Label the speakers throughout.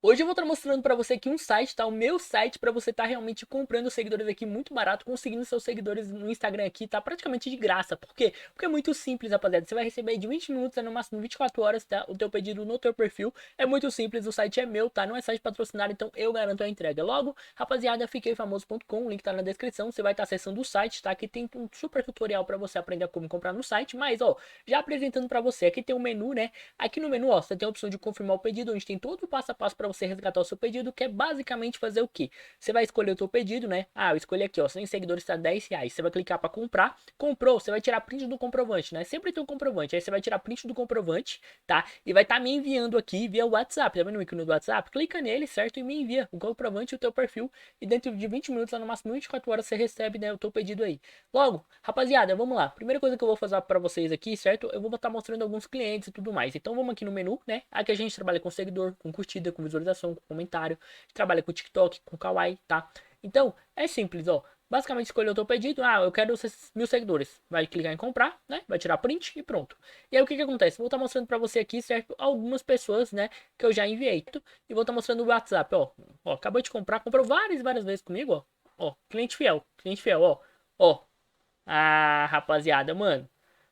Speaker 1: Hoje eu vou estar mostrando para você aqui um site, tá? O meu site para você estar realmente comprando seguidores aqui muito barato, conseguindo seus seguidores no Instagram aqui, tá? Praticamente de graça. Por quê? Porque é muito simples, rapaziada. Você vai receber de 20 minutos a no máximo 24 horas, tá? O teu pedido no teu perfil. É muito simples, o site é meu, tá? Não é site patrocinado, então eu garanto a entrega. Logo, rapaziada, fiqueifamoso.com, o link tá na descrição. Você vai estar acessando o site, tá? Aqui tem um super tutorial para você aprender como comprar no site, mas ó, já apresentando para você, aqui tem um menu, né? Aqui no menu, ó, você tem a opção de confirmar o pedido, onde tem todo o passo a passo para você resgatar o seu pedido, que é basicamente fazer o quê? Você vai escolher o seu pedido, né? Ah, eu escolhi aqui, ó, 100 seguidores está R$ 10. Você vai clicar para comprar. Comprou, você vai tirar print do comprovante, né? Sempre tem um comprovante. Aí você vai tirar print do comprovante, tá? E vai estar me enviando aqui via WhatsApp. Tá vendo o ícone do WhatsApp? Clica nele, certo? E me envia o comprovante e o teu perfil. E dentro de 20 minutos, no máximo 24 horas, você recebe, né, o teu pedido aí. Logo, rapaziada, vamos lá. Primeira coisa que eu vou fazer para vocês aqui, certo? Eu vou estar mostrando alguns clientes e tudo mais. Então vamos aqui no menu, né? Aqui a gente trabalha com seguidor, com curtida, com visualização, com comentário. Trabalha com TikTok, com Kawaii, tá? Então é simples, ó. Basicamente escolher o teu pedido. Ah, eu quero 1.000 seguidores. Vai clicar em comprar, né? Vai tirar print e pronto. E aí o que que acontece? Vou estar mostrando para você aqui, certo? Algumas pessoas, né? Que eu já enviei. E vou estar mostrando o WhatsApp, ó. Ó, acabou de comprar, comprou várias, várias vezes comigo, ó. Ó, cliente fiel, ó. Ó, ah, rapaziada, mano.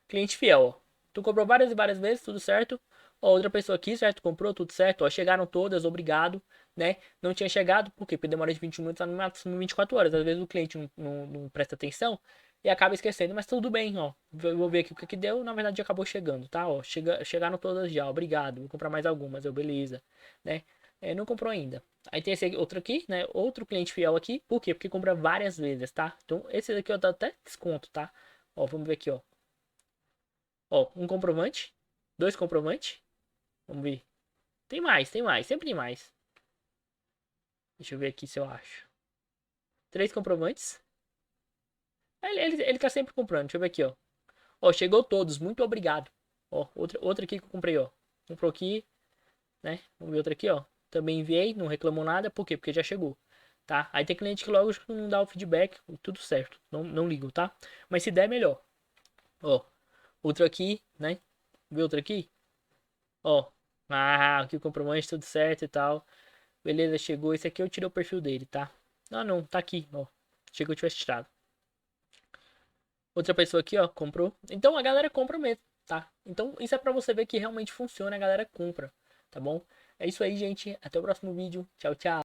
Speaker 1: Cliente fiel, ó. Tu comprou várias e várias vezes, tudo certo. Ó, outra pessoa aqui, certo? Comprou, tudo certo. Ó, chegaram todas, obrigado, né? Não tinha chegado, por quê? Porque demora de 20 minutos a no máximo 24 horas. Às vezes o cliente não presta atenção e acaba esquecendo, mas tudo bem, ó. Vou ver aqui o que que deu. Na verdade, acabou chegando, tá? Ó, chegaram todas já, obrigado. Vou comprar mais algumas, eu, beleza, né? É, não comprou ainda. Aí tem esse outro aqui, né? Outro cliente fiel aqui. Por quê? Porque compra várias vezes, tá? Então, esse daqui eu dou até desconto, tá? Ó, vamos ver aqui, ó. Ó, um comprovante. Dois comprovantes. Vamos ver. Tem mais. Sempre tem mais. Deixa eu ver aqui se eu acho. Três comprovantes. Ele tá sempre comprando. Deixa eu ver aqui, ó. Ó, chegou todos. Muito obrigado. Ó, outra aqui que eu comprei, ó. Comprou aqui, né? Vamos ver outra aqui, ó. Também enviei, não reclamou nada. Por quê? Porque já chegou. Tá? Aí tem cliente que logo não dá o feedback. Tudo certo. Não ligo, tá? Mas se der, é melhor. Ó, outro aqui, né? Vê outro aqui? Ó. Ah, aqui o comprovante, tudo certo e tal. Beleza, chegou. Esse aqui eu tirei o perfil dele, tá? Ah, não, tá aqui, ó. Chegou, eu tivesse tirado. Outra pessoa aqui, ó, comprou. Então a galera compra mesmo, tá? Então isso é pra você ver que realmente funciona, a galera compra, tá bom? É isso aí, gente. Até o próximo vídeo. Tchau, tchau.